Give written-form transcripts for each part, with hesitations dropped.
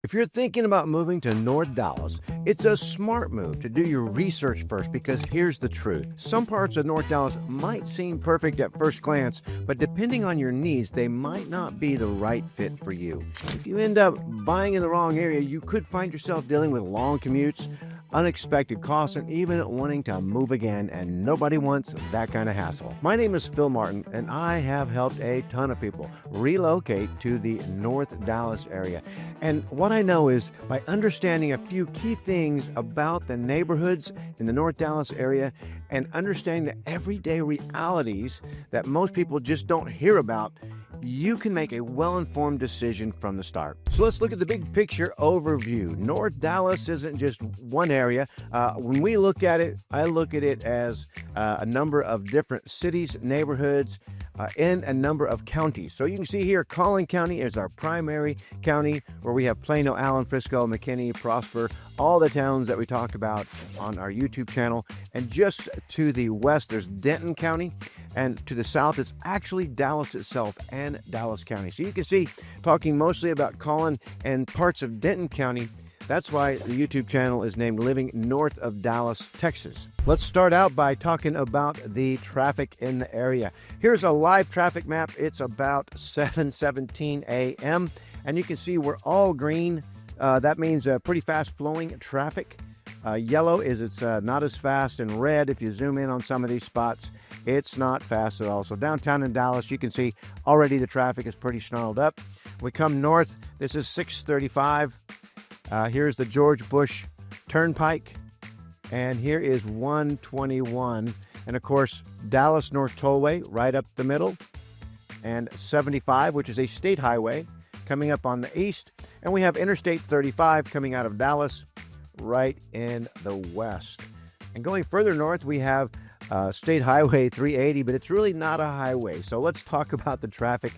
If you're thinking about moving to North Dallas, it's a smart move to do your research first, because here's the truth. Some parts of North Dallas might seem perfect at first glance, but depending on your needs, they might not be the right fit for you. If you end up buying in the wrong area, you could find yourself dealing with long commutes, unexpected costs, and even wanting to move again, and nobody wants that kind of hassle. My name is Phil Martin, and I have helped a ton of people relocate to the North Dallas area. And what I know is, by understanding a few key things about the neighborhoods in the North Dallas area and understanding the everyday realities that most people just don't hear about, you can make a well-informed decision from the start. So let's look at the big picture overview. North Dallas isn't just one area. When we look at it, I look at it as a number of different cities, neighborhoods, in a number of counties. So you can see here, Collin County is our primary county, where we have Plano, Allen, Frisco, McKinney, Prosper, all the towns that we talked about on our YouTube channel. And just to the west, there's Denton County. And to the south, it's actually Dallas itself and Dallas County. So you can see, talking mostly about Collin and parts of Denton County, that's why the YouTube channel is named Living North of Dallas, Texas. Let's start out by talking about the traffic in the area. Here's a live traffic map. It's about 7:17 a.m. and you can see we're all green. That means pretty fast flowing traffic. Yellow is it's not as fast, and red, if you zoom in on some of these spots, it's not fast at all. So downtown in Dallas, you can see already the traffic is pretty snarled up. We come north, this is 635. Here's the George Bush Turnpike, and here is 121. And of course, Dallas North Tollway right up the middle, and 75, which is a state highway, coming up on the east. And we have Interstate 35 coming out of Dallas right in the west. And going further north, we have State Highway 380, but it's really not a highway. So let's talk about the traffic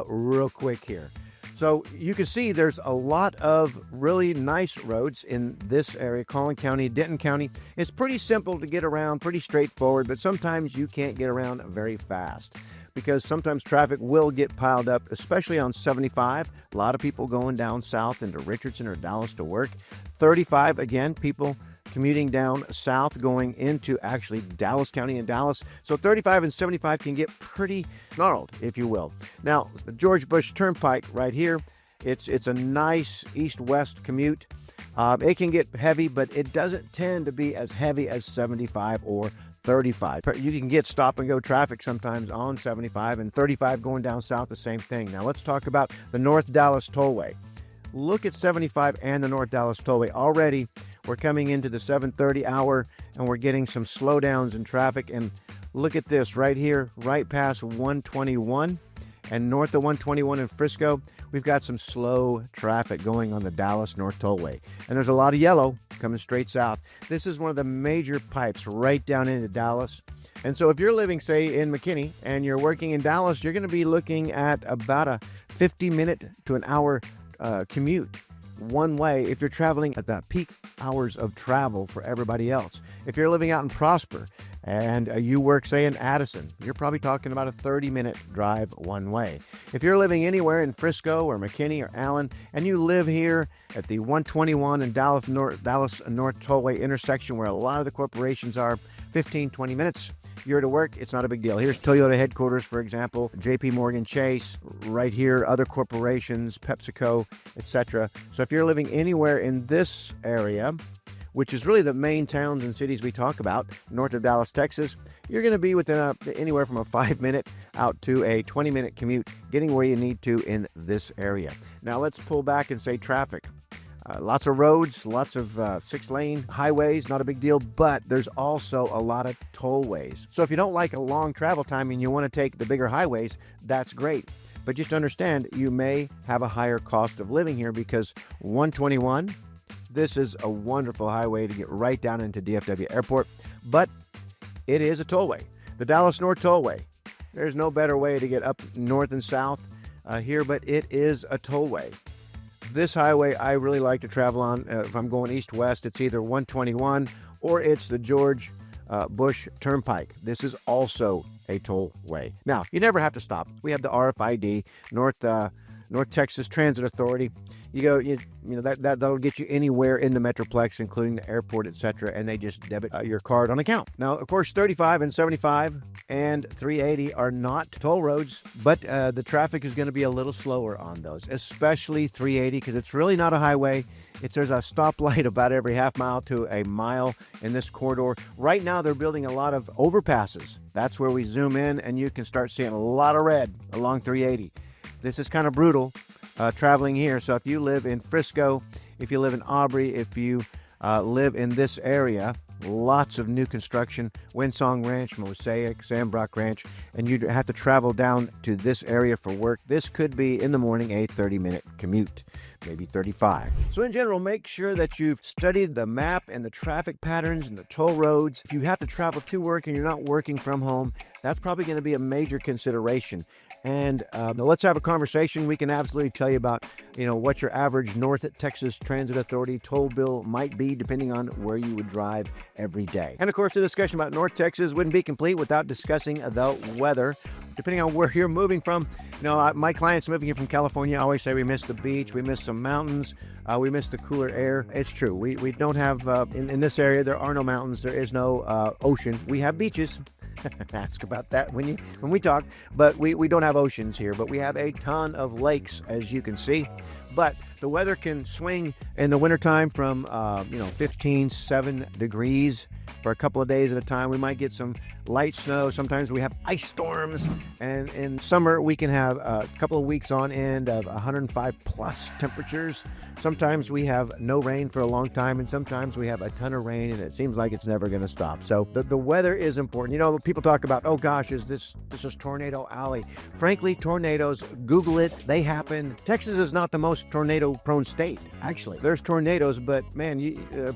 real quick here. So you can see there's a lot of really nice roads in this area, Collin County, Denton County. It's pretty simple to get around, pretty straightforward, but sometimes you can't get around very fast, because sometimes traffic will get piled up, especially on 75. A lot of people going down south into Richardson or Dallas to work. 35, again, people commuting down south going into actually Dallas County and Dallas. So 35 and 75 can get pretty gnarled, if you will. Now, the George Bush Turnpike right here, it's a nice east-west commute. It can get heavy, but it doesn't tend to be as heavy as 75 or 35. You can get stop-and-go traffic sometimes on 75, and 35 going down south, the same thing. Now, let's talk about the North Dallas Tollway. Look at 75 and the North Dallas Tollway. Already, we're coming into the 7:30 hour, and we're getting some slowdowns in traffic. And look at this right here, right past 121 and north of 121 in Frisco, we've got some slow traffic going on the Dallas North Tollway. And there's a lot of yellow coming straight south. This is one of the major pipes right down into Dallas. And so if you're living, say, in McKinney and you're working in Dallas, you're going to be looking at about a 50-minute to an hour commute one way if you're traveling at the peak hours of travel for everybody else. If you're living out in Prosper and you work, say, in Addison, you're probably talking about a 30-minute drive one way. If you're living anywhere in Frisco or McKinney or Allen, and you live here at the 121 and Dallas North Tollway intersection, where a lot of the corporations are, 15-20 minutes you're to work, it's not a big deal. Here's Toyota headquarters, for example, JP Morgan Chase, right here, other corporations, PepsiCo, etc. So if you're living anywhere in this area, which is really the main towns and cities we talk about, north of Dallas, Texas, you're going to be within anywhere from a 5-minute out to a 20-minute commute, getting where you need to in this area. Now let's pull back and say traffic. Lots of roads, lots of 6-lane highways, not a big deal, but there's also a lot of tollways. So if you don't like a long travel time and you want to take the bigger highways, that's great. But just understand, you may have a higher cost of living here, because 121, this is a wonderful highway to get right down into DFW Airport, but it is a tollway. The Dallas North Tollway, there's no better way to get up north and south here, but it is a tollway. This highway I really like to travel on. If I'm going east-west, it's either 121 or it's the George Bush Turnpike. This is also a tollway. Now, you never have to stop. We have the RFID, North North Texas Transit Authority. That'll get you anywhere in the Metroplex, including the airport, etc., and they just debit your card on account. Now, of course, 35 and 75 and 380 are not toll roads, but the traffic is going to be a little slower on those, especially 380, because it's really not a highway. There's a stoplight about every half mile to a mile in this corridor. Right now, they're building a lot of overpasses. That's where we zoom in, and you can start seeing a lot of red along 380. This is kind of brutal traveling here. So if you live in Frisco, if you live in Aubrey, if you live in this area, lots of new construction, Windsong Ranch, Mosaic, Sandbrook Ranch, and you have to travel down to this area for work. This could be in the morning a 30-minute commute, maybe 35. So in general, make sure that you've studied the map and the traffic patterns and the toll roads. If you have to travel to work and you're not working from home, that's probably going to be a major consideration. And let's have a conversation. We can absolutely tell you about, what your average North Texas Transit Authority toll bill might be, depending on where you would drive every day. And of course, the discussion about North Texas wouldn't be complete without discussing the weather. Depending on where you're moving from, my clients moving here from California always say we miss the beach, we miss some mountains, we miss the cooler air. It's true. We don't have, in this area, there are no mountains, there is no ocean. We have beaches. Ask about that when we talk, but we don't have oceans here, but we have a ton of lakes, as you can see. But the weather can swing in the wintertime from 7 degrees for a couple of days at a time. We might get some light snow. Sometimes we have ice storms, and in summer we can have a couple of weeks on end of 105 plus temperatures. Sometimes we have no rain for a long time, and sometimes we have a ton of rain, and it seems like it's never going to stop. So the weather is important. People talk about, oh gosh, this is Tornado Alley. Frankly, tornadoes, Google it, they happen. Texas is not the most tornado-prone state, actually. There's tornadoes, but man,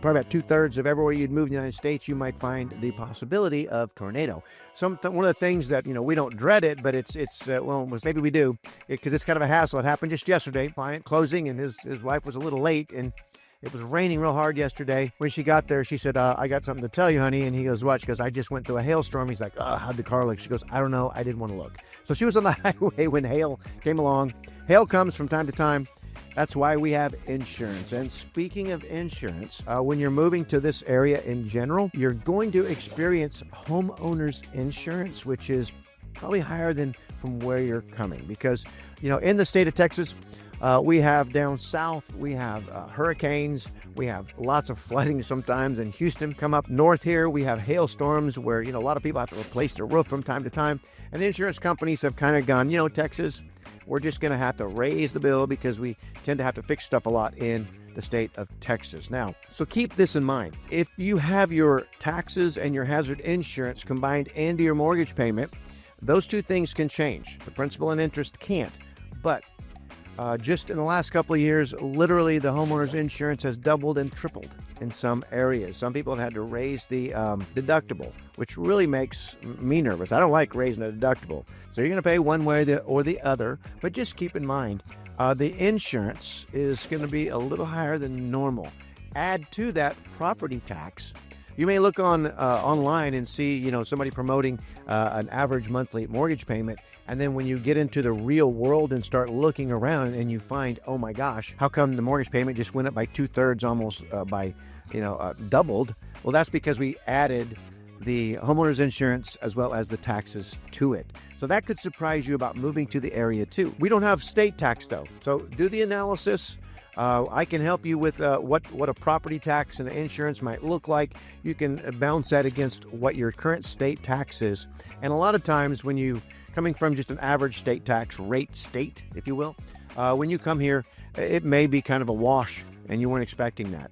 probably about 2/3 of everywhere you'd move in the United States, you might find the possibility of tornado. One of the things that, we don't dread it, but maybe we do, because it's kind of a hassle. It happened just yesterday. Client closing, and his wife was a little late, and it was raining real hard yesterday. When she got there, she said, I got something to tell you, honey. And he goes, what? She goes, I just went through a hailstorm. He's like, how'd the car look? She goes, I don't know. I didn't want to look. So she was on the highway when hail came along. Hail comes from time to time. That's why we have insurance. And speaking of insurance, when you're moving to this area in general, you're going to experience homeowners insurance, which is probably higher than from where you're coming. Because, in the state of Texas, we have down south, we have hurricanes, we have lots of flooding sometimes in Houston. Come up north here, we have hailstorms where, a lot of people have to replace their roof from time to time. And the insurance companies have kind of gone, Texas, we're just going to have to raise the bill because we tend to have to fix stuff a lot in the state of Texas. Now, so keep this in mind. If you have your taxes and your hazard insurance combined into your mortgage payment, those two things can change. The principal and interest can't. But just in the last couple of years, literally the homeowner's insurance has doubled and tripled in some areas. Some people have had to raise the deductible, which really makes me nervous. I don't like raising a deductible. So you're going to pay one way or the other, but just keep in mind, the insurance is going to be a little higher than normal. Add to that property tax. You may look online and see, somebody promoting an average monthly mortgage payment. And then when you get into the real world and start looking around and you find, oh my gosh, how come the mortgage payment just went up by 2/3, almost doubled? Well, that's because we added the homeowner's insurance as well as the taxes to it. So that could surprise you about moving to the area too. We don't have state tax though. So do the analysis. I can help you with what a property tax and insurance might look like. You can bounce that against what your current state tax is. And a lot of times when you coming from just an average state tax rate state, if you will, when you come here, it may be kind of a wash and you weren't expecting that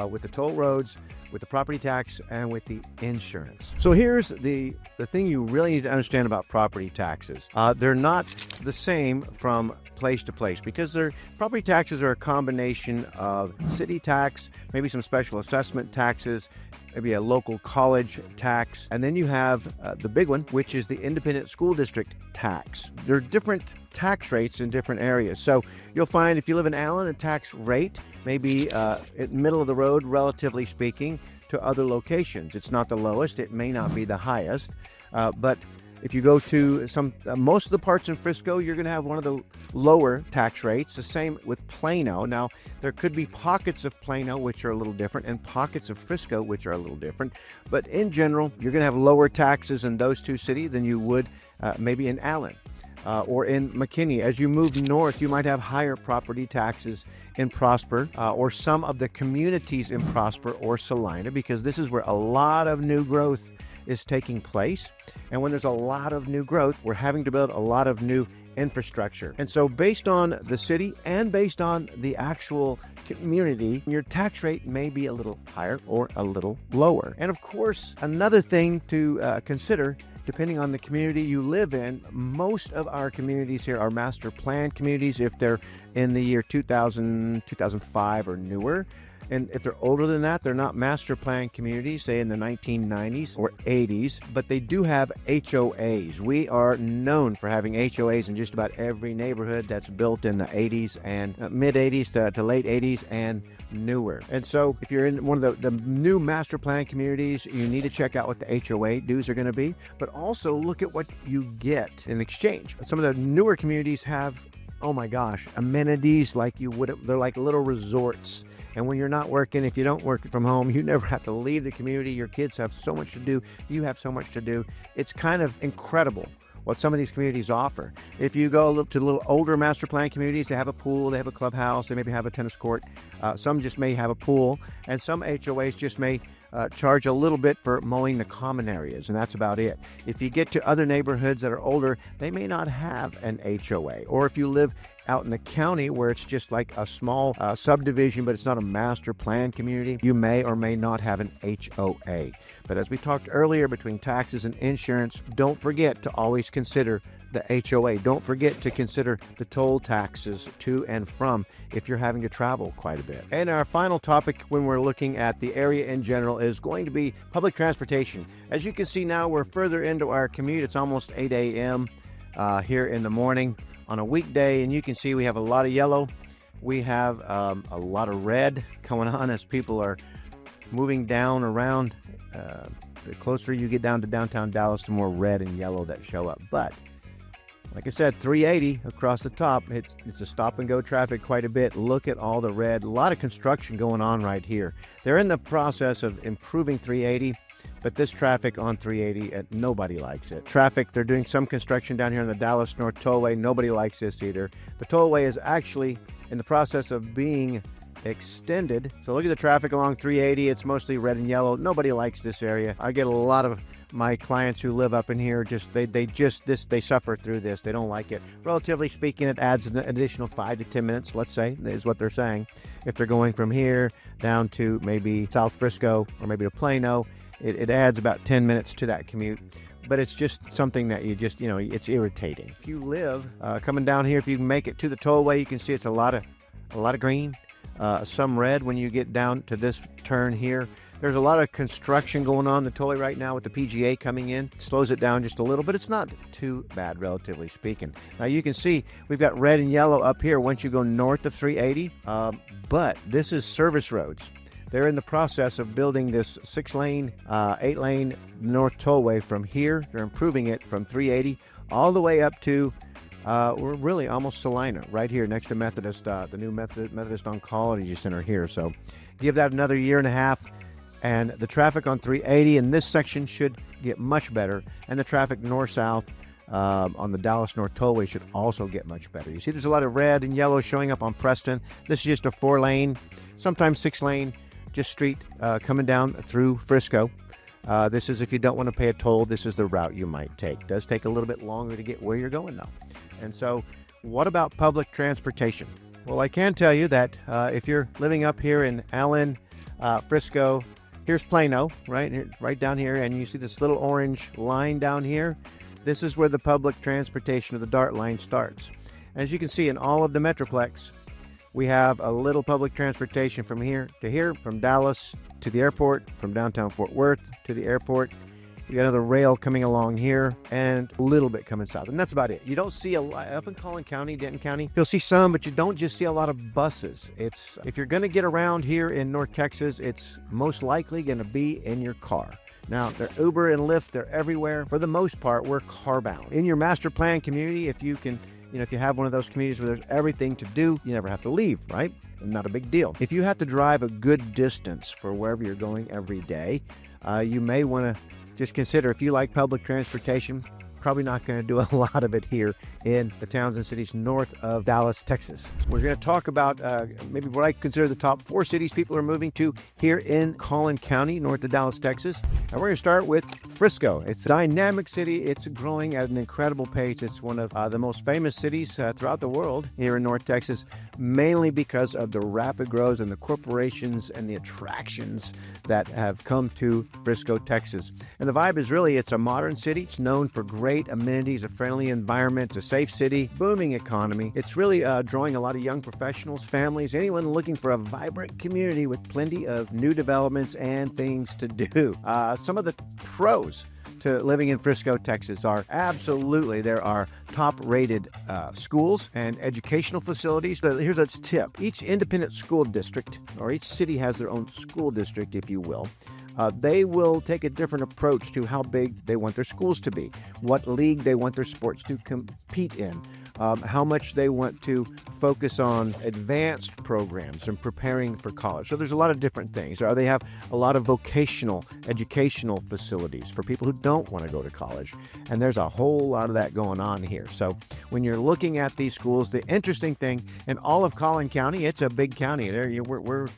with the toll roads, with the property tax, and with the insurance. So here's the thing you really need to understand about property taxes. They're not the same from place to place because property taxes are a combination of city tax, maybe some special assessment taxes, maybe a local college tax, and then you have the big one, which is the independent school district tax. There are different tax rates in different areas. So you'll find if you live in Allen, the tax rate may be at middle of the road, relatively speaking, to other locations. It's not the lowest, it may not be the highest, but If you go to most of the parts in Frisco, you're going to have one of the lower tax rates. The same with Plano. Now, there could be pockets of Plano which are a little different and pockets of Frisco which are a little different. But in general, you're going to have lower taxes in those two cities than you would maybe in Allen or in McKinney. As you move north, you might have higher property taxes in Prosper or some of the communities in Prosper or Salina, because this is where a lot of new growth is taking place. And when there's a lot of new growth, we're having to build a lot of new infrastructure. And so based on the city and based on the actual community, your tax rate may be a little higher or a little lower. And of course, another thing to consider, depending on the community you live in, most of our communities here are master plan communities if they're in the year 2000, 2005 or newer. And if they're older than that, they're not master plan communities, say in the 1990s or 80s, but they do have HOAs. We are known for having HOAs in just about every neighborhood that's built in the 80s and mid 80s to late 80s and newer. And so if you're in one of the new master plan communities, you need to check out what the HOA dues are going to be, but also look at what you get in exchange. Some of the newer communities have, oh my gosh, amenities like you would, they're like little resorts. And when you're not working, if you don't work from home, you never have to leave the community. Your kids have so much to do. You have so much to do. It's kind of incredible what some of these communities offer. If you go to little older master plan communities, they have a pool, they have a clubhouse, they maybe have a tennis court. Some just may have a pool, and some HOAs just may charge a little bit for mowing the common areas, and that's about it. If you get to other neighborhoods that are older, they may not have an HOA. Or if you live out in the county where it's just like a small subdivision, but it's not a master plan community, you may or may not have an HOA. But as we talked earlier, between taxes and insurance, don't forget to always consider the HOA. Don't forget to consider the toll taxes to and from if you're having to travel quite a bit. And our final topic when we're looking at the area in general is going to be public transportation. As you can see now, we're further into our commute. It's almost 8 a.m. Here in the morning on a weekday, and you can see we have a lot of yellow. We have a lot of red going on as people are moving down around. The closer you get down to downtown Dallas, the more red and yellow that show up. But like I said, 380 across the top. It's a stop and go traffic quite a bit. Look at all the red. A lot of construction going on right here. They're in the process of improving 380, but this traffic on 380, nobody likes it. Traffic, they're doing some construction down here on the Dallas North Tollway. Nobody likes this either. The tollway is actually in the process of being extended. So look at the traffic along 380. It's mostly red and yellow. Nobody likes this area. I get a lot of my clients who live up in here, they suffer through this. They don't like it. Relatively speaking, it adds an additional 5 to 10 minutes, let's say, is what they're saying. If they're going from here down to maybe South Frisco or maybe to Plano, it adds about 10 minutes to that commute. But it's just something that it's irritating. If you live coming down here, if you can make it to the tollway, you can see it's a lot of green, some red when you get down to this turn here. There's a lot of construction going on the tollway right now with the PGA coming in. It slows it down just a little, but it's not too bad, relatively speaking. Now you can see we've got red and yellow up here once you go north of 380, but this is service roads. They're in the process of building this 6-lane, 8-lane north tollway from here. They're improving it from 380 all the way up to we're really almost Salina, right here next to Methodist, the new Methodist Oncology Center here. So give that another year and a half, and the traffic on 380 in this section should get much better, and the traffic north-south on the Dallas North Tollway should also get much better. You see there's a lot of red and yellow showing up on Preston. This is just a 4-lane, sometimes 6-lane, just street coming down through Frisco. This is if you don't want to pay a toll, this is the route you might take. It does take a little bit longer to get where you're going though. And so what about public transportation? Well, I can tell you that if you're living up here in Allen, Frisco, here's Plano, right down here, and you see this little orange line down here. This is where the public transportation of the DART line starts. As you can see in all of the Metroplex, we have a little public transportation from here to here, from Dallas to the airport, from downtown Fort Worth to the airport. You got another rail coming along here and a little bit coming south. And that's about it. You don't see a lot up in Collin County, Denton County. You'll see some, but you don't just see a lot of buses. If you're going to get around here in North Texas, it's most likely going to be in your car. Now, they're Uber and Lyft, they're everywhere. For the most part, we're car bound. In your master plan community, if you can, if you have one of those communities where there's everything to do, you never have to leave, right? Not a big deal. If you have to drive a good distance for wherever you're going every day, you may want to just consider, if you like public transportation, probably not going to do a lot of it here in the towns and cities north of Dallas, Texas. We're going to talk about maybe what I consider the top 4 cities people are moving to here in Collin County, north of Dallas, Texas. And we're going to start with Frisco. It's a dynamic city. It's growing at an incredible pace. It's one of the most famous cities throughout the world here in North Texas, mainly because of the rapid growth and the corporations and the attractions that have come to Frisco, Texas. And the vibe is really, it's a modern city. It's known for great amenities, a friendly environment, a safe city, booming economy. It's really drawing a lot of young professionals, families, anyone looking for a vibrant community with plenty of new developments and things to do. Some of the pros to living in Frisco, Texas are absolutely, there are top-rated schools and educational facilities. So here's a tip. Each independent school district, or each city has their own school district, if you will. They will take a different approach to how big they want their schools to be, what league they want their sports to compete in, how much they want to focus on advanced programs and preparing for college. So there's a lot of different things. Or they have a lot of vocational educational facilities for people who don't want to go to college. And there's a whole lot of that going on here. So when you're looking at these schools, the interesting thing, in all of Collin County, it's a big county. We're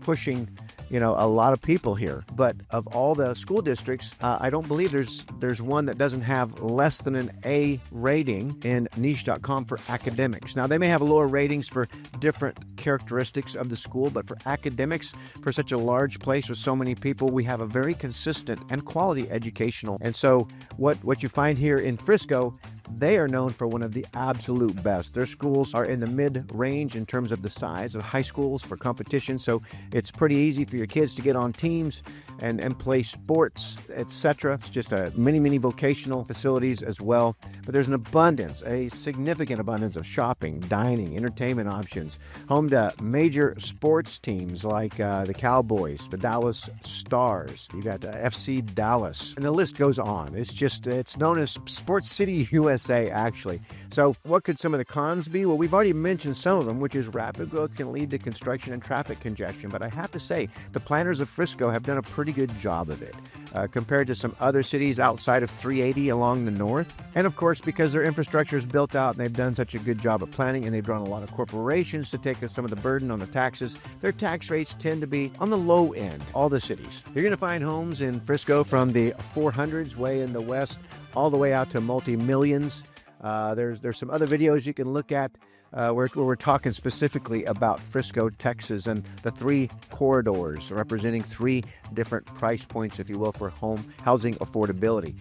pushing, a lot of people here. But of all the school districts, I don't believe there's one that doesn't have less than an A rating in niche.com for academics. Now, they may have lower ratings for different characteristics of the school, but for academics, for such a large place with so many people, we have a very consistent and quality educational. And so what you find here in Frisco, they are known for one of the absolute best. Their schools are in the mid-range in terms of the size of high schools for competition, so it's pretty easy for your kids to get on teams and play sports, etc. It's just many vocational facilities as well. But there's a significant abundance of shopping, dining, entertainment options, home to major sports teams like the Cowboys, the Dallas Stars. You got FC Dallas, and the list goes on. It's known as Sports City USA, actually. So what could some of the cons be? Well, we've already mentioned some of them, which is rapid growth can lead to construction and traffic congestion. But I have to say, the planners of Frisco have done a pretty good job of it compared to some other cities outside of 380 along the north. And of course, because their infrastructure is built out and they've done such a good job of planning, and they've drawn a lot of corporations to take some of the burden on the taxes, their tax rates tend to be on the low end, all the cities. You're going to find homes in Frisco from the 400s way in the west all the way out to multi-millions. There's some other videos you can look at where we're talking specifically about Frisco, Texas, and the 3 corridors representing 3 different price points, if you will, for home housing affordability.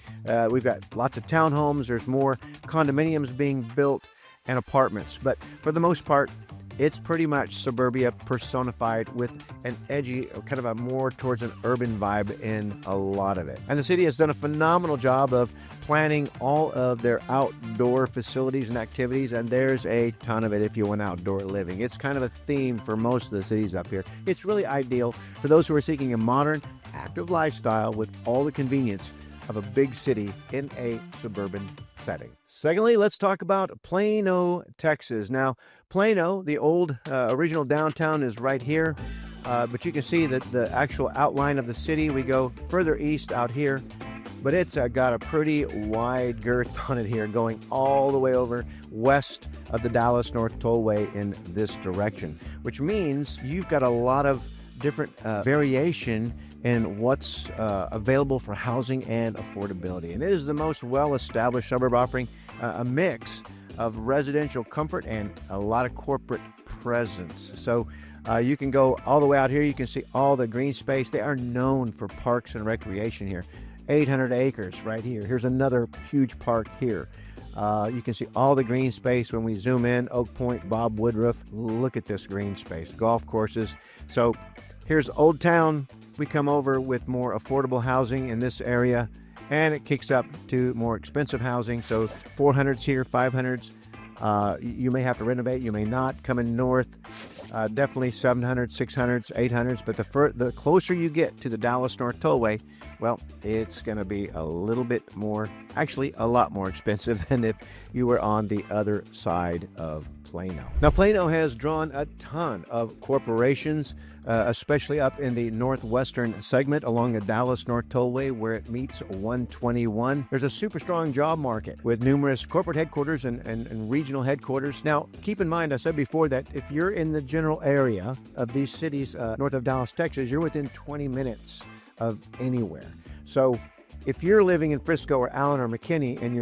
We've got lots of townhomes. There's more condominiums being built and apartments. But for the most part, it's pretty much suburbia personified with an edgy, kind of a more towards an urban vibe in a lot of it. And the city has done a phenomenal job of planning all of their outdoor facilities and activities, and there's a ton of it if you want outdoor living. It's kind of a theme for most of the cities up here. It's really ideal for those who are seeking a modern, active lifestyle with all the convenience of a big city in a suburban setting. Secondly, let's talk about Plano, Texas. Now, Plano, the old original downtown, is right here, but you can see that the actual outline of the city. We go further east out here, but it's got a pretty wide girth on it here, going all the way over west of the Dallas North Tollway in this direction, which means you've got a lot of different variation in what's available for housing and affordability. And it is the most well-established suburb offering a mix of residential comfort and a lot of corporate presence. So you can go all the way out here. You can see all the green space. They are known for parks and recreation here. 800 acres right here. Here's another huge park here. You can see all the green space when we zoom in. Oak Point, Bob Woodruff. Look at this green space. Golf courses. So here's Old Town. We come over with more affordable housing in this area, and it kicks up to more expensive housing. So 400s here, 500s. You may have to renovate, you may not. Coming north, Definitely 700s, 600s, 800s, but the closer you get to the Dallas North Tollway, well, it's going to be a little bit more, actually a lot more expensive than if you were on the other side of Plano. Now, Plano has drawn a ton of corporations, especially up in the northwestern segment along the Dallas North Tollway where it meets 121. There's a super strong job market with numerous corporate headquarters and regional headquarters. Now, keep in mind, I said before that if you're in the general area of these cities north of Dallas, Texas, you're within 20 minutes of anywhere. So if you're living in Frisco or Allen or McKinney and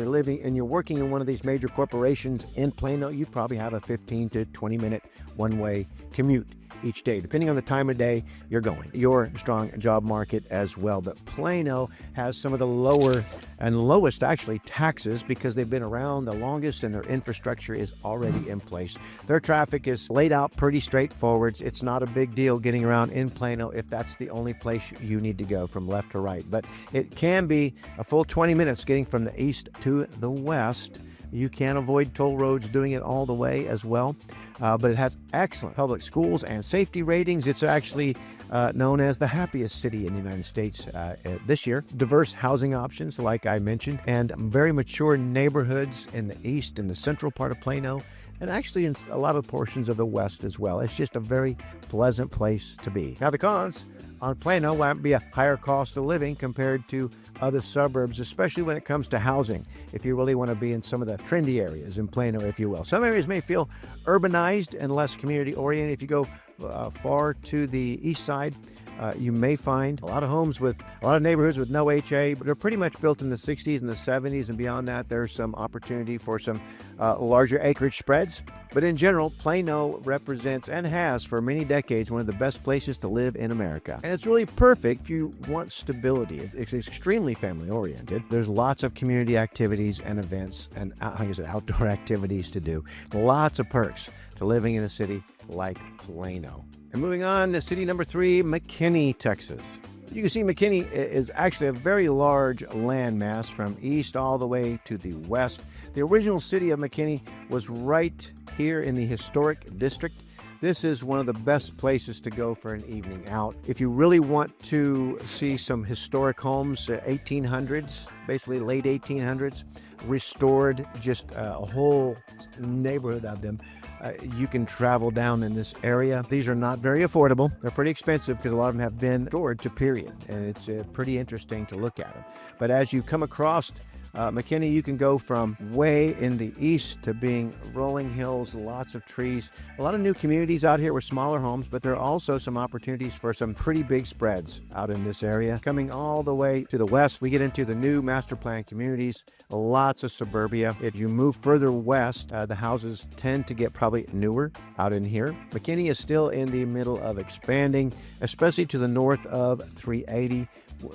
you're working in one of these major corporations in Plano, you probably have a 15 to 20 minute one-way commute each day, depending on the time of day you're going. Your strong job market as well. But Plano has some of the lower and lowest, actually, taxes because they've been around the longest and their infrastructure is already in place. Their traffic is laid out pretty straightforward. It's not a big deal getting around in Plano if that's the only place you need to go from left to right. But it can be a full 20 minutes getting from the east to the west. You can avoid toll roads doing it all the way as well. But it has excellent public schools and safety ratings. It's actually known as the happiest city in the United States this year. Diverse housing options, like I mentioned, and very mature neighborhoods in the east and the central part of Plano, and actually in a lot of portions of the west as well. It's just a very pleasant place to be. Now, the cons on Plano might be a higher cost of living compared to other suburbs, especially when it comes to housing, if you really want to be in some of the trendy areas in Plano, if you will. Some areas may feel urbanized and less community-oriented. If you go far to the east side, you may find a lot of neighborhoods with no HA, but they're pretty much built in the 60s and the 70s, and beyond that, there's some opportunity for some larger acreage spreads. But in general, Plano represents and has for many decades one of the best places to live in America. And it's really perfect if you want stability. It's extremely family-oriented. There's lots of community activities and events and, outdoor activities to do. Lots of perks to living in a city like Plano. And moving on to city number 3, McKinney, Texas. You can see McKinney is actually a very large landmass from east all the way to the west. The original city of McKinney was right here in the historic district. This is one of the best places to go for an evening out. If you really want to see some historic homes, 1800s, basically late 1800s, restored, just a whole neighborhood of them. You can travel down in this area. These are not very affordable. They're pretty expensive because a lot of them have been restored to period, and it's pretty interesting to look at them. But as you come across McKinney, you can go from way in the east to being rolling hills, lots of trees, a lot of new communities out here with smaller homes, but there are also some opportunities for some pretty big spreads out in this area. Coming all the way to the west, we get into the new master plan communities, lots of suburbia. If you move further west, the houses tend to get probably newer out in here. McKinney is still in the middle of expanding, especially to the north of 380.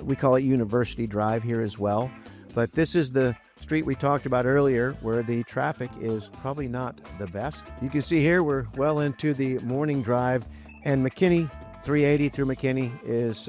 We call it University Drive here as well. But this is the street we talked about earlier where the traffic is probably not the best. You can see here we're well into the morning drive, and McKinney, 380 through McKinney is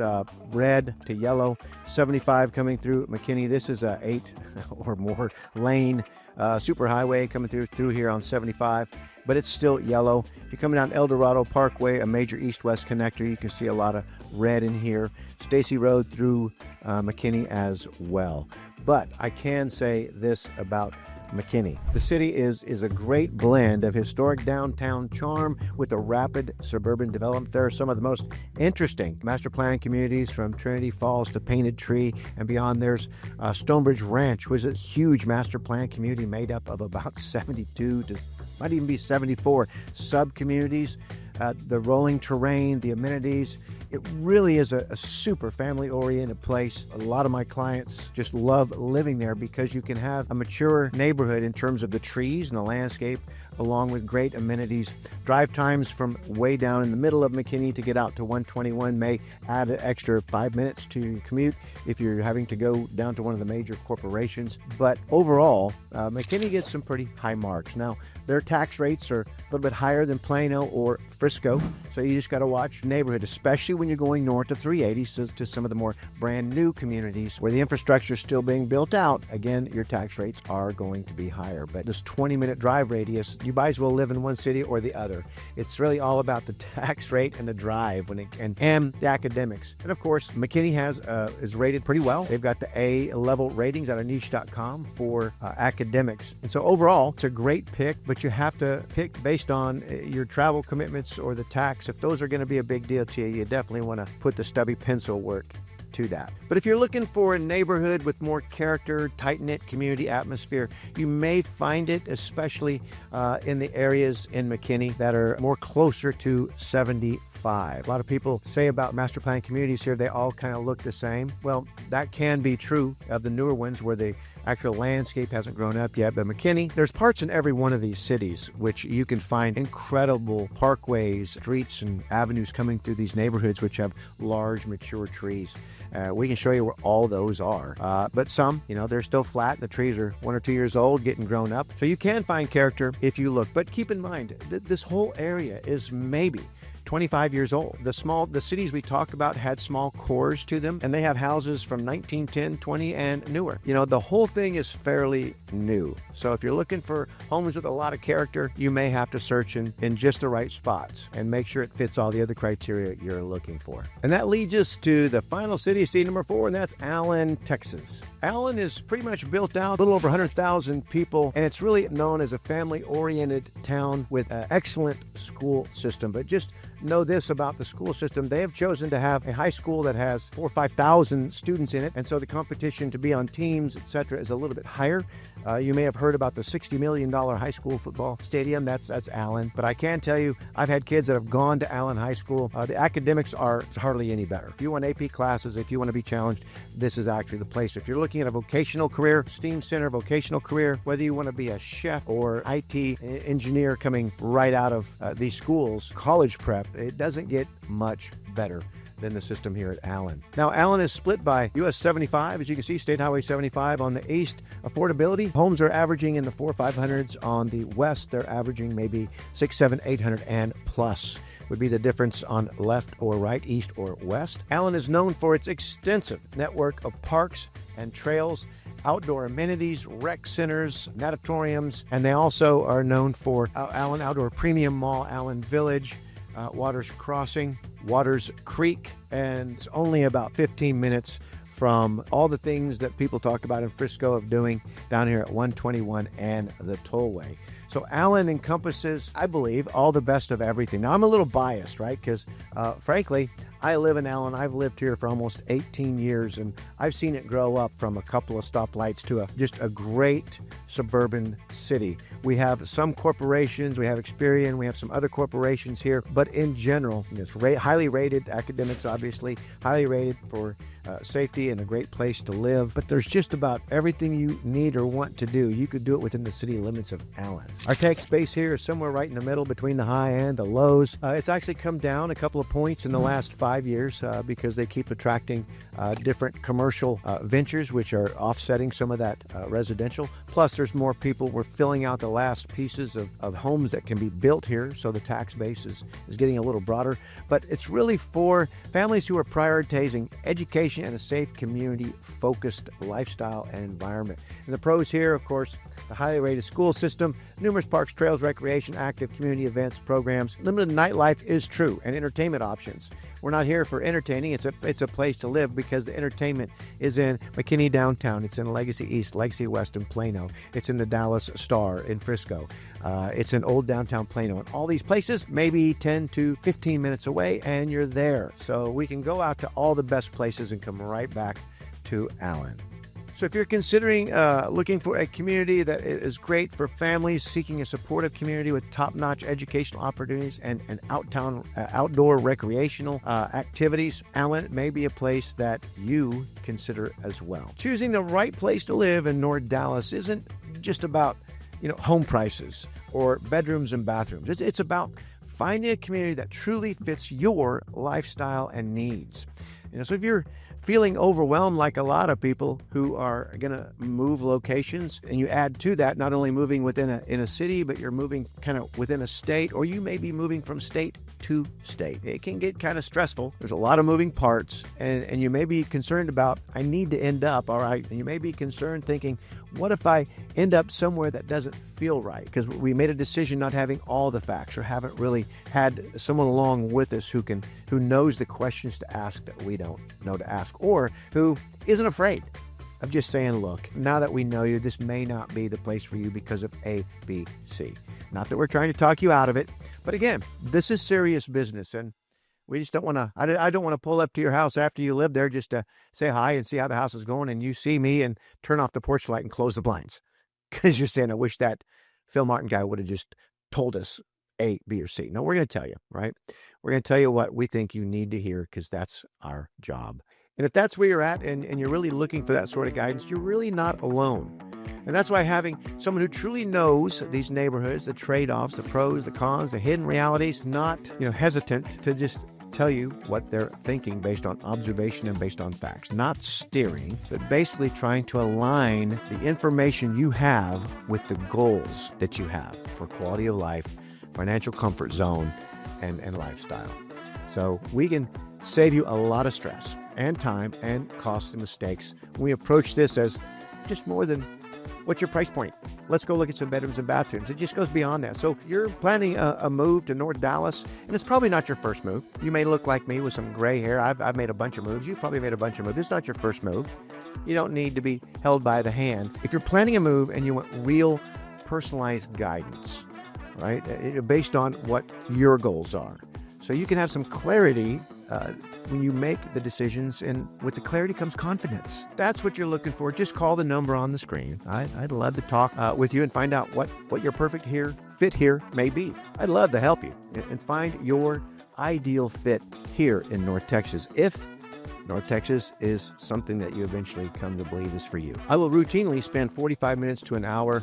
red to yellow. 75 coming through McKinney. This is a 8 or more lane superhighway coming through here on 75, but it's still yellow. If you're coming down El Dorado Parkway, a major east-west connector, you can see a lot of red in here. Stacy Road through McKinney as well. But I can say this about McKinney. The city is a great blend of historic downtown charm with a rapid suburban development. There are some of the most interesting master plan communities from Trinity Falls to Painted Tree and beyond. There's Stonebridge Ranch, which is a huge master plan community made up of about 72 to might even be 74 sub-communities. The rolling terrain, the amenities. It really is a super family-oriented place. A lot of my clients just love living there because you can have a mature neighborhood in terms of the trees and the landscape, along with great amenities. Drive times from way down in the middle of McKinney to get out to 121 may add an extra 5 minutes to your commute if you're having to go down to one of the major corporations. But overall, McKinney gets some pretty high marks. Now, their tax rates are a little bit higher than Plano or Frisco, so you just got to watch the neighborhood, especially when you're going north of 380 to some of the more brand new communities where the infrastructure is still being built out. Again, your tax rates are going to be higher. But this 20-minute drive radius, you You might as well live in one city or the other. It's really all about the tax rate and the drive and the academics. And of course, McKinney is rated pretty well. They've got the A-level ratings out of niche.com for academics. And so overall, it's a great pick, but you have to pick based on your travel commitments or the tax. If those are going to be a big deal to you, you definitely want to put the stubby pencil work to that. But if you're looking for a neighborhood with more character, tight-knit community atmosphere, you may find it, especially in the areas in McKinney that are more closer to 75. A lot of people say about master plan communities here, they all kind of look the same. Well, that can be true of the newer ones where the actual landscape hasn't grown up yet. But McKinney, there's parts in every one of these cities which you can find incredible parkways, streets, and avenues coming through these neighborhoods which have large, mature trees. We can show you where all those are. But some, they're still flat. The trees are 1 or 2 years old, getting grown up. So you can find character if you look. But keep in mind that this whole area is maybe 25 years old. The cities we talked about had small cores to them, and they have houses from 1910, 20, and newer. The whole thing is fairly new. So if you're looking for homes with a lot of character, you may have to search in just the right spots and make sure it fits all the other criteria you're looking for. And that leads us to the final city number 4, and that's Allen, Texas. Allen is pretty much built out, a little over 100,000 people, and it's really known as a family-oriented town with an excellent school system. But just know this about the school system. They have chosen to have a high school that has 4,000 or 5,000 students in it, and so the competition to be on teams, etc., is a little bit higher. You may have heard about the $60 million high school football stadium. That's Allen. But I can tell you, I've had kids that have gone to Allen High School. The academics are hardly any better. If you want AP classes, if you want to be challenged, this is actually the place. If you're looking at a vocational career, STEAM Center vocational career, whether you want to be a chef or IT engineer coming right out of these schools, college prep, it doesn't get much better than the system here at Allen. Now, Allen is split by US 75, as you can see, State Highway 75 on the east. Affordability, homes are averaging in the 400-500s. On the west, they're averaging maybe 600, 700, 800 and plus. Would be the difference on left or right, east or west. Allen is known for its extensive network of parks and trails, outdoor amenities, rec centers, natatoriums, and they also are known for Allen Outdoor Premium Mall, Allen Village, Waters Crossing, Waters Creek, and it's only about 15 minutes from all the things that people talk about in Frisco of doing down here at 121 and the Tollway. So Allen encompasses, I believe, all the best of everything. Now, I'm a little biased, right? Because frankly, I live in Allen. I've lived here for almost 18 years, and I've seen it grow up from a couple of stoplights to just a great suburban city. We have some corporations, we have Experian, we have some other corporations here, but in general, it's highly rated, academics obviously, highly rated for safety and a great place to live. But there's just about everything you need or want to do. You could do it within the city limits of Allen. Our tax base here is somewhere right in the middle between the high and the lows. It's actually come down a couple of points in the last 5 years because they keep attracting different commercial ventures, which are offsetting some of that residential. Plus, there's more people. We're filling out the last pieces of homes that can be built here, so the tax base is getting a little broader. But it's really for families who are prioritizing education and a safe community-focused lifestyle and environment. And the pros here, of course, the highly rated school system, numerous parks, trails, recreation, active community events, programs. Limited nightlife is true, and entertainment options. We're not here for entertaining. It's a place to live because the entertainment is in McKinney downtown. It's in Legacy East, Legacy West, and Plano. It's in the Dallas Star in Frisco. It's in old downtown Plano. And all these places, maybe 10 to 15 minutes away, and you're there. So we can go out to all the best places and come right back to Allen. So if you're considering looking for a community that is great for families seeking a supportive community with top-notch educational opportunities and outdoor recreational activities, Allen may be a place that you consider as well. Choosing the right place to live in North Dallas isn't just about home prices or bedrooms and bathrooms. It's about finding a community that truly fits your lifestyle and needs. So if you're feeling overwhelmed like a lot of people who are going to move locations, and you add to that not only moving within a city, but you're moving kind of within a state, or you may be moving from state to stay. It can get kind of stressful. There's a lot of moving parts, and you may be concerned about, I need to end up, all right? And you may be concerned thinking, what if I end up somewhere that doesn't feel right? Because we made a decision not having all the facts, or haven't really had someone along with us who knows the questions to ask that we don't know to ask, or who isn't afraid of just saying, look, now that we know you, this may not be the place for you because of A, B, C. Not that we're trying to talk you out of it, but again, this is serious business, and we just don't want to, I don't want to pull up to your house after you live there just to say hi and see how the house is going, and you see me and turn off the porch light and close the blinds. Because you're saying, I wish that Phil Martin guy would have just told us A, B, or C. No, we're going to tell you, right? We're going to tell you what we think you need to hear, because that's our job. And if that's where you're at and you're really looking for that sort of guidance, you're really not alone. And that's why having someone who truly knows these neighborhoods, the trade-offs, the pros, the cons, the hidden realities, not hesitant to just tell you what they're thinking based on observation and based on facts. Not steering, but basically trying to align the information you have with the goals that you have for quality of life, financial comfort zone, and lifestyle. So we can save you a lot of stress and time and cost and mistakes when we approach this as just more than, what's your price point? Let's go look at some bedrooms and bathrooms. It just goes beyond that. So you're planning a move to North Dallas, and it's probably not your first move. You may look like me with some gray hair. I've made a bunch of moves. You've probably made a bunch of moves. It's not your first move. You don't need to be held by the hand. If you're planning a move and you want real personalized guidance, right, based on what your goals are, so you can have some clarity when you make the decisions, and with the clarity comes confidence. That's what you're looking for. Just call the number on the screen. I'd love to talk with you and find out what your perfect fit here may be. I'd love to help you and find your ideal fit here in North Texas, if North Texas is something that you eventually come to believe is for you. I will routinely spend 45 minutes to an hour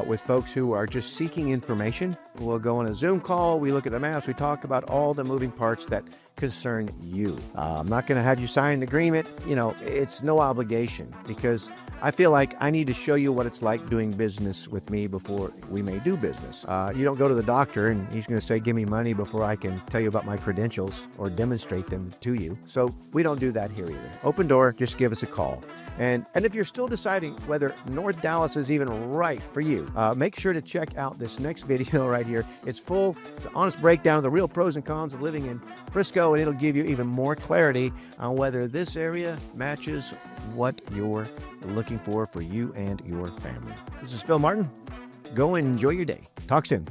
with folks who are just seeking information. We'll go on a Zoom call. We look at the maps. We talk about all the moving parts that concern you. I'm not going to have you sign an agreement. It's no obligation, because I feel like I need to show you what it's like doing business with me before we may do business. You don't go to the doctor and he's going to say, give me money before I can tell you about my credentials or demonstrate them to you. So we don't do that here either. Open door, just give us a call. And if you're still deciding whether North Dallas is even right for you, make sure to check out this next video right here. It's an honest breakdown of the real pros and cons of living in Frisco, and it'll give you even more clarity on whether this area matches what you're looking for you and your family. This is Phil Martin. Go and enjoy your day. Talk soon.